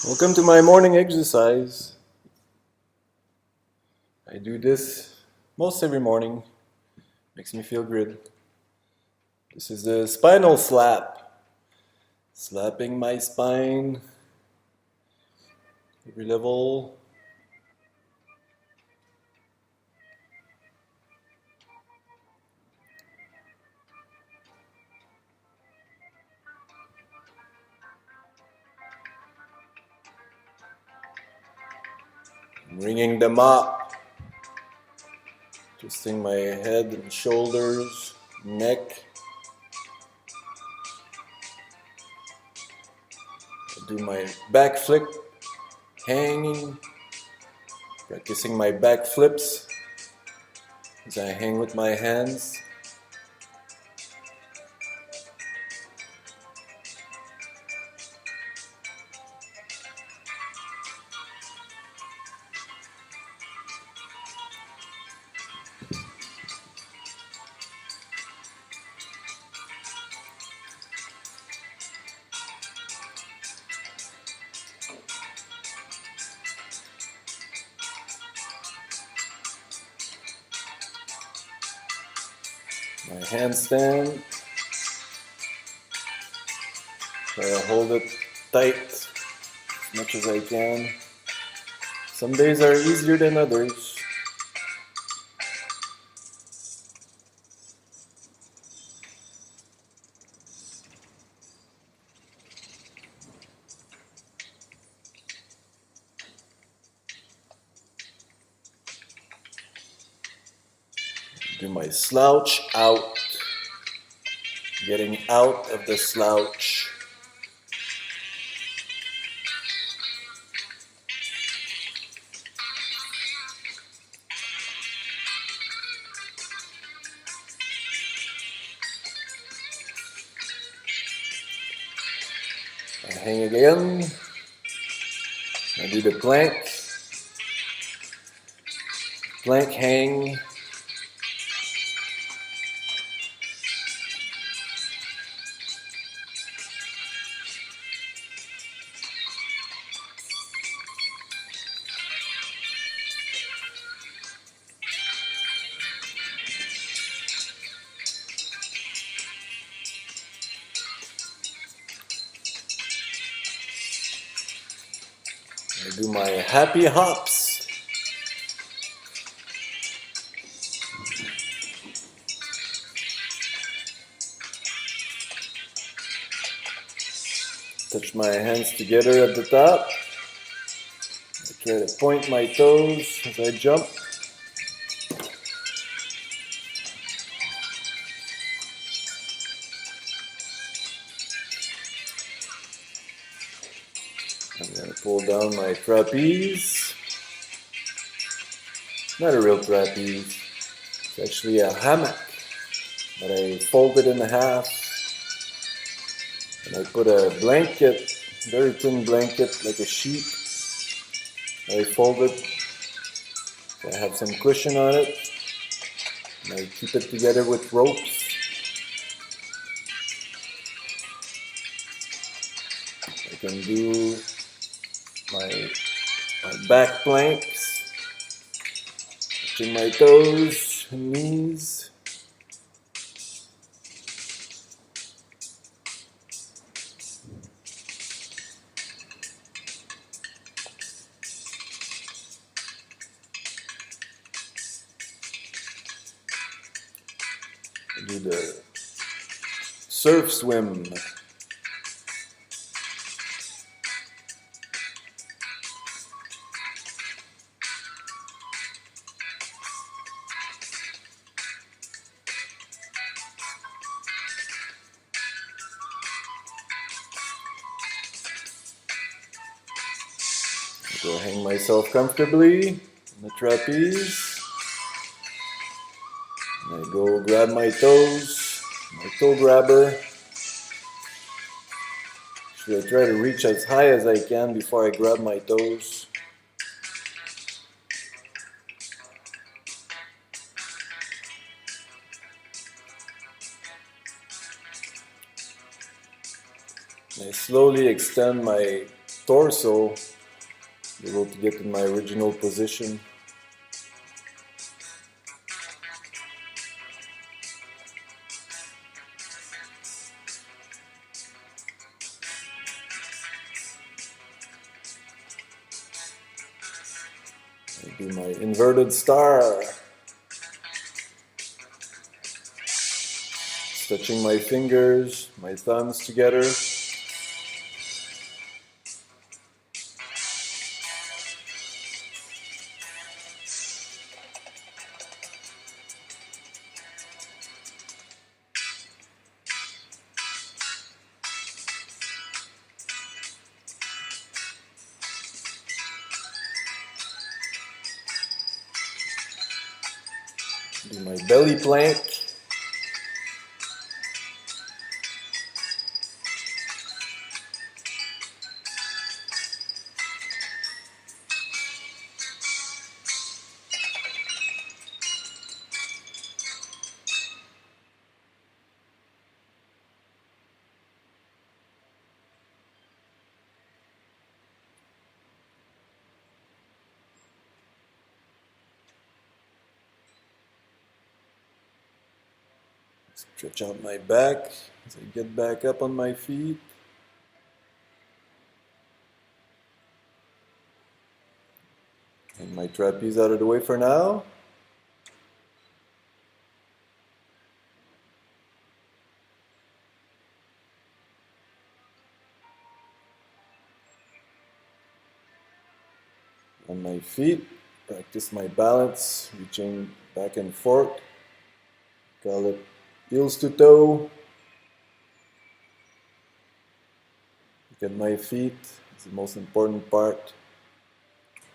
Welcome to my morning exercise. I do this most every morning. Makes me feel good. This is the spinal slap. Slapping my spine. Every level. Ringing them up. Twisting my head and shoulders, neck. I do my back flip, hanging. Practicing my back flips as I hang with my hands. My handstand. Try to hold it tight as much as I can. Some days are easier than others. Do my slouch out. Getting out of the slouch. I hang again. I do the plank. Plank hang. I do my happy hops. Touch my hands together at the top. I try to point my toes as I jump. I'm going to pull down my trapeze. Not a real trapeze. It's actually a hammock that I folded in half. And I put a blanket, very thin blanket, like a sheet. I fold it. So I have some cushion on it. And I keep it together with ropes. I can do my back planks, touching my toes and knees. I do the surf swim. Go hang myself comfortably on the trapeze. And I go grab my toes, my toe grabber. Actually, I try to reach as high as I can before I grab my toes. And I slowly extend my torso, be able to get in my original position. I do my inverted star. Touching my fingers, my thumbs together. Do my belly plank. Stretch out my back as I get back up on my feet. And my trapeze out of the way for now. On my feet, practice my balance, reaching back and forth. Call it heels to toe. Look at my feet. It's the most important part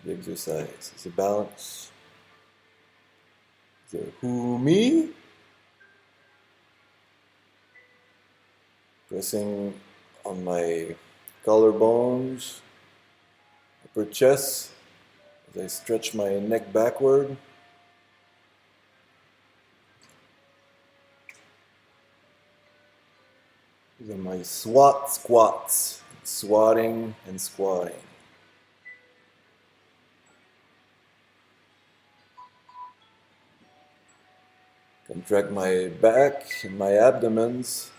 of the exercise. It's a balance. Is it who, me? Pressing on my collarbones, upper chest, as I stretch my neck backward. These are my squats, swatting and squatting. Contract my back and my abdomens.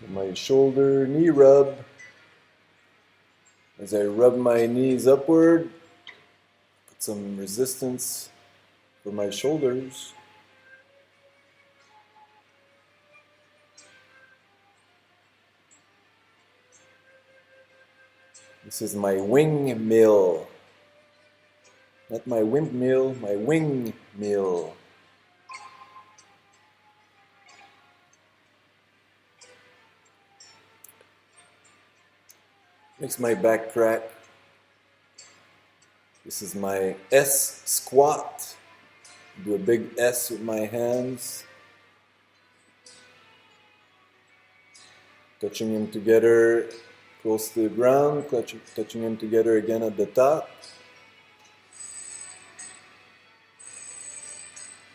My shoulder knee rub. As I rub my knees upward, put some resistance for my shoulders. This is my windmill. Not my windmill, my windmill. Makes my back crack. This is my S squat. Do a big S with my hands. Touching them together close to the ground, touching them together again at the top.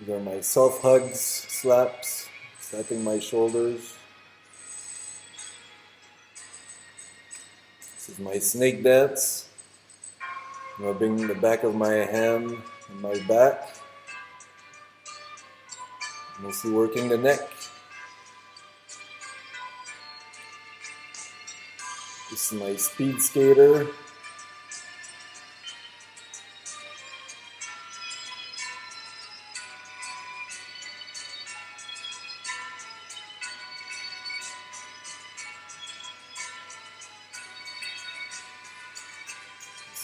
These are my soft hugs, slaps, slapping my shoulders. This is my snake dance. Rubbing the back of my hand and my back. Mostly working the neck. This is my speed skater.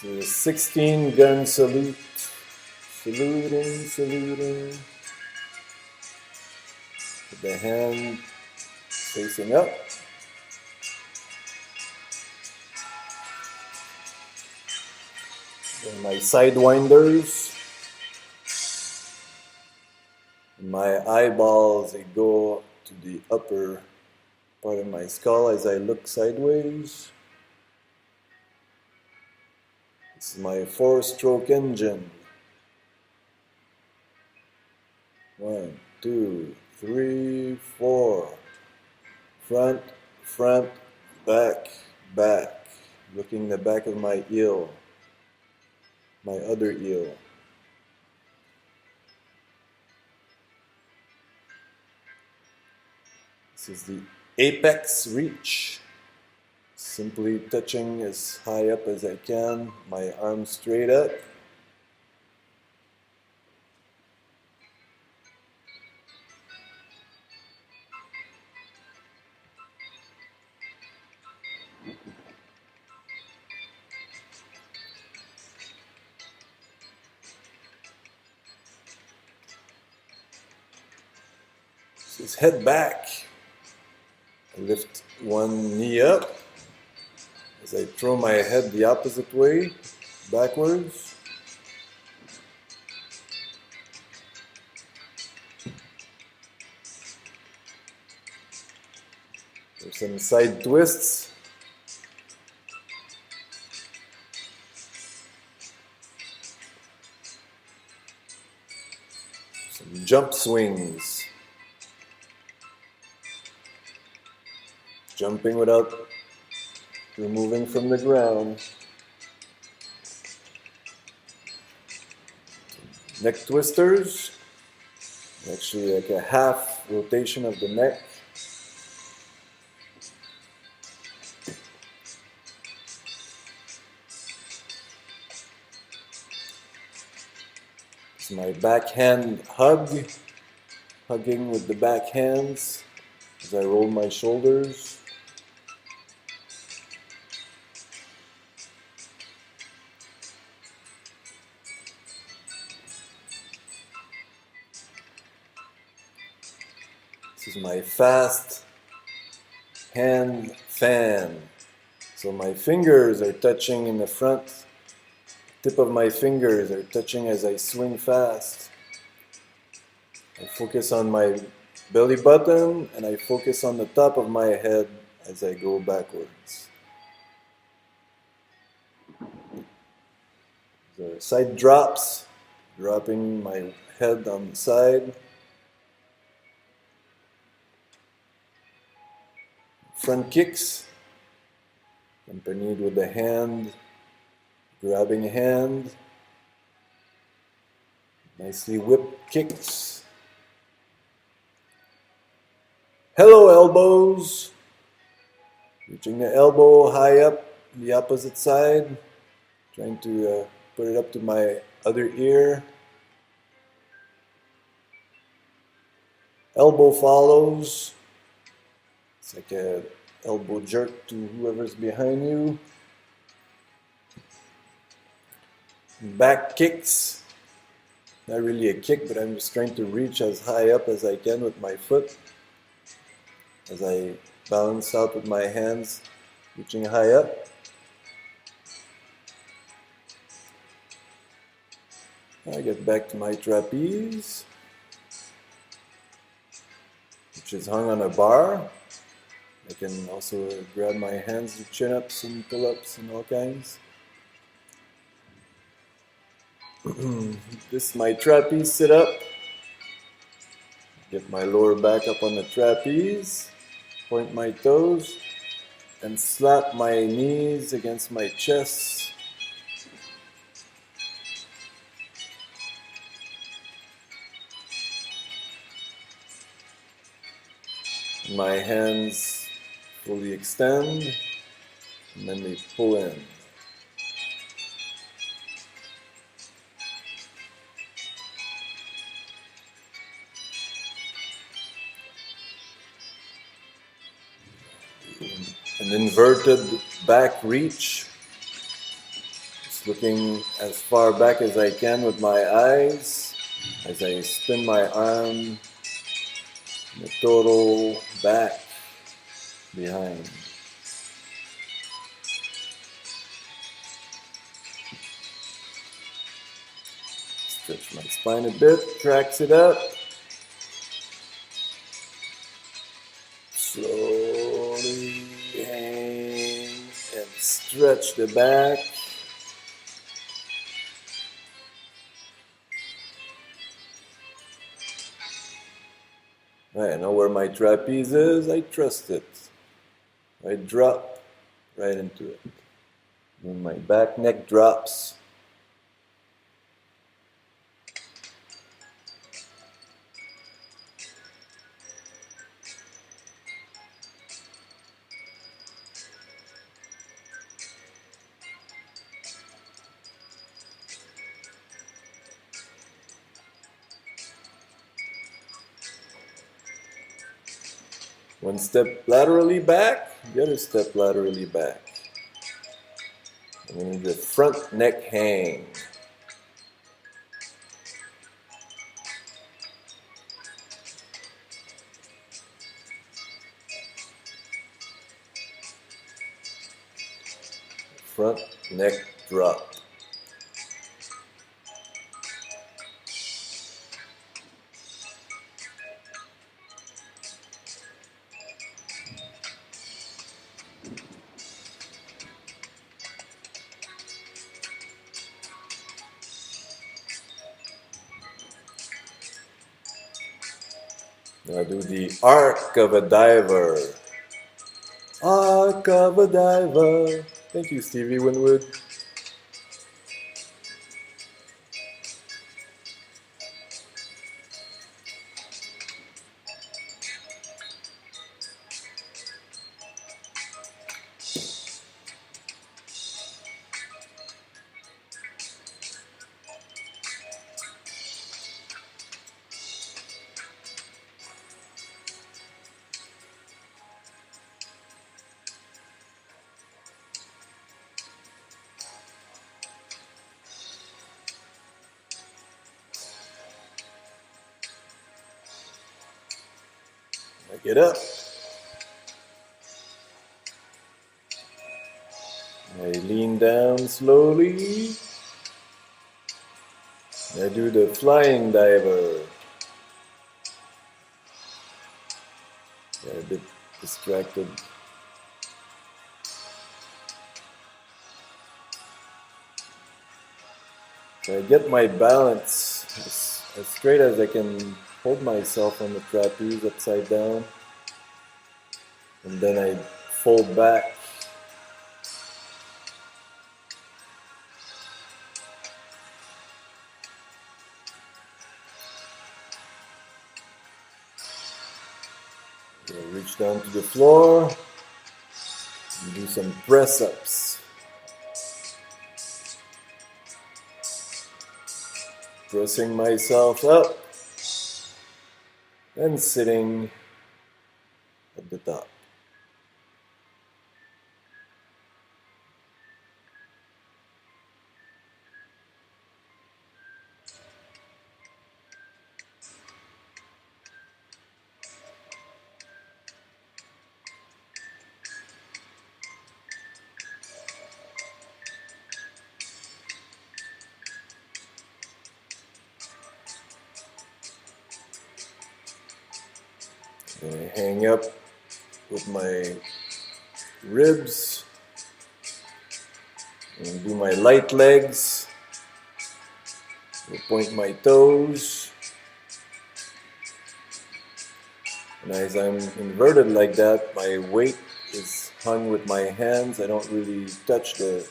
This is a 16 gun salute. Saluting. With the hand facing up. Then my sidewinders. My eyeballs, they go to the upper part of my skull as I look sideways. This is my 4-stroke engine. 1, 2, 3, 4. Front, front, back, back, looking the back of my heel, my other heel. This is the apex reach. Simply touching as high up as I can, my arms straight up. Just head back. I lift one knee up as I throw my head the opposite way, backwards. There's some side twists. Some jump swings. Jumping without removing from the ground. Neck twisters. Actually like a half rotation of the neck. It's my backhand hug. Hugging with the back hands as I roll my shoulders. This is my fast hand fan. So my fingers are touching in the front. Tip of my fingers are touching as I swing fast. I focus on my belly button and I focus on the top of my head as I go backwards. The side drops, dropping my head on the side. Front kicks, accompanied with the hand, grabbing hand. Nicely whipped kicks. Hello elbows. Reaching the elbow high up the opposite side. Trying to put it up to my other ear. Elbow follows. It's like an elbow jerk to whoever's behind you. Back kicks. Not really a kick, but I'm just trying to reach as high up as I can with my foot. As I balance out with my hands, reaching high up. I get back to my trapeze, which is hung on a bar. I can also grab my hands to chin-ups and pull-ups and all kinds. This is my trapeze sit-up. Get my lower back up on the trapeze, point my toes, and slap my knees against my chest. My hands fully extend, and then they pull in. An inverted back reach. Just looking as far back as I can with my eyes as I spin my arm. The total back behind. Stretch my spine a bit, cracks it up. Slowly hang and stretch the back. Right, I know where my trapeze is, I trust it. I drop right into it. And my back neck drops. One step laterally back, the other step laterally back. And then the front neck hang. Front neck drop. Now do the arc of a diver. Arc of a diver. Thank you, Stevie Winwood. I get up. I lean down slowly. I do the flying diver. Got a bit distracted. So I get my balance as straight as I can hold myself on the trapeze upside down. And then I fold back. I reach down to the floor and do some press-ups. Pressing myself up and sitting at the top. And I hang up with my ribs and do my light legs. I point my toes. And as I'm inverted like that, my weight is hung with my hands. I don't really touch the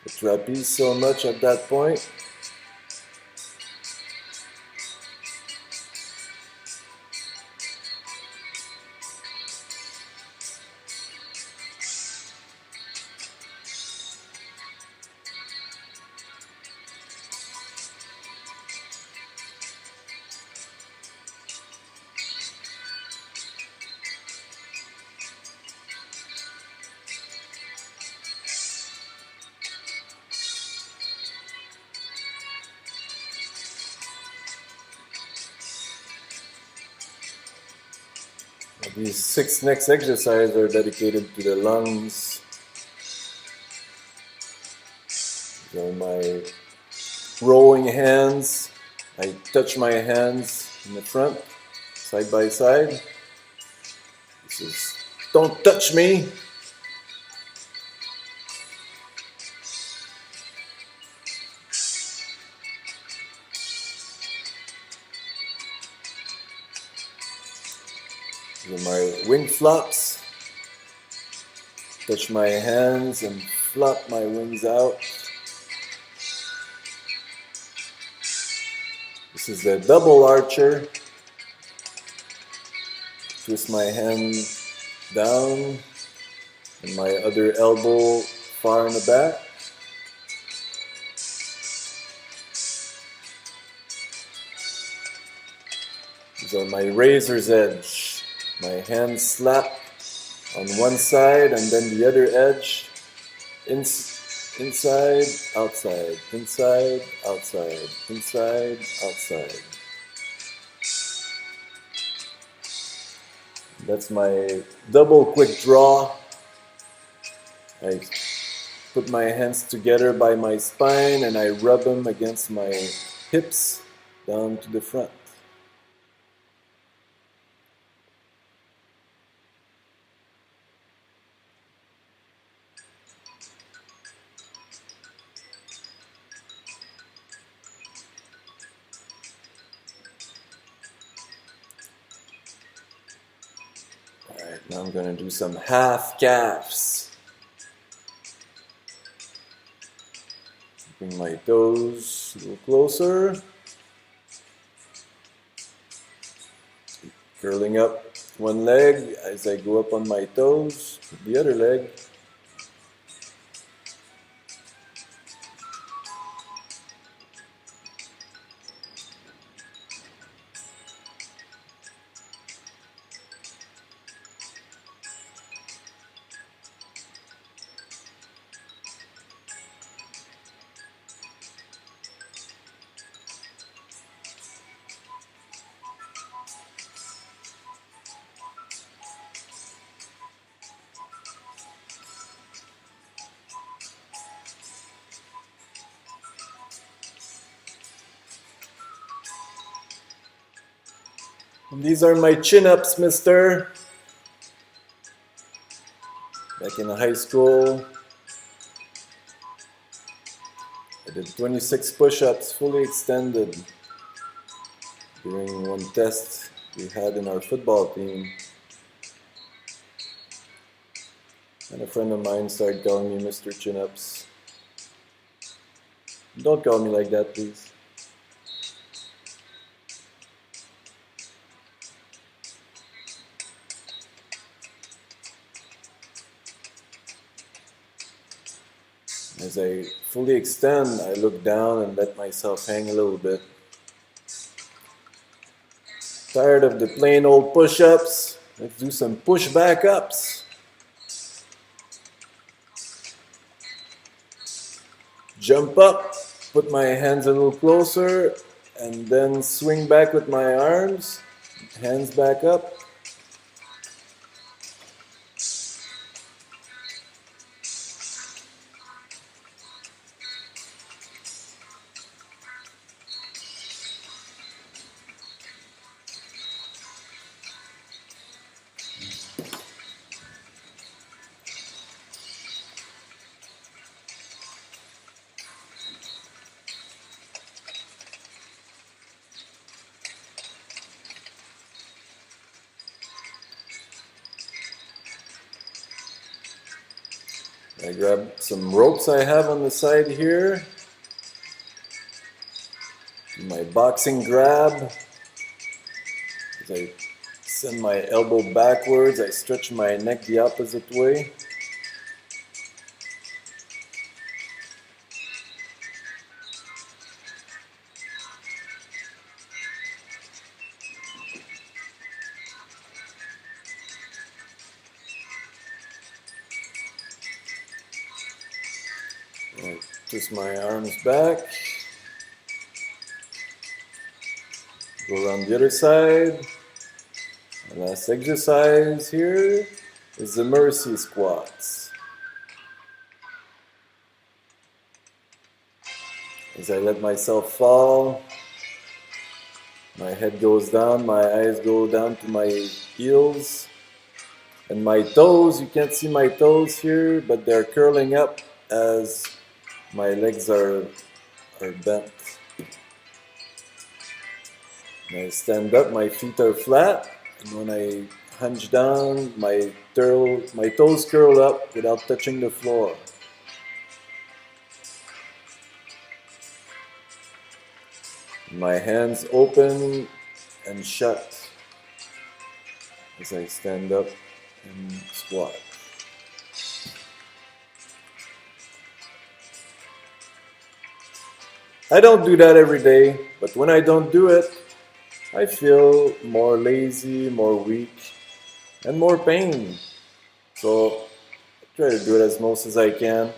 trapeze so much at that point. These 6 next exercises are dedicated to the lungs. So my rowing hands, I touch my hands in the front, side by side. This is don't touch me. These are my wing flops. touch my hands and flop my wings out. This is the double archer. Twist my hand down and my other elbow far in the back. These are my razor's edge. My hands slap on one side and then the other edge. Inside, outside, inside, outside, inside, outside. That's my double quick draw. I put my hands together by my spine and I rub them against my hips down to the front. Alright, now I'm going to do some half calves. Bring my toes a little closer. Curling up one leg as I go up on my toes. The other leg. And these are my chin-ups, mister. Back in high school, I did 26 push-ups fully extended during one test we had in our football team. And a friend of mine started calling me Mr. Chin-ups. Don't call me like that, please. As I fully extend, I look down and let myself hang a little bit. Tired of the plain old push-ups? Let's do some push-back ups. Jump up, put my hands a little closer, and then swing back with my arms, hands back up. I grab some ropes I have on the side here. Do my boxing grab. As I send my elbow backwards, I stretch my neck the opposite way. I twist my arms back, go around the other side. The last exercise here is the mercy squats. As I let myself fall, my head goes down, my eyes go down to my heels, and my toes, you can't see my toes here, but they're curling up as my legs are bent. When I stand up, my feet are flat, and when I hunch down, my toes curl up without touching the floor. My hands open and shut as I stand up and squat. I don't do that every day, but when I don't do it, I feel more lazy, more weak, and more pain. So I try to do it as most as I can.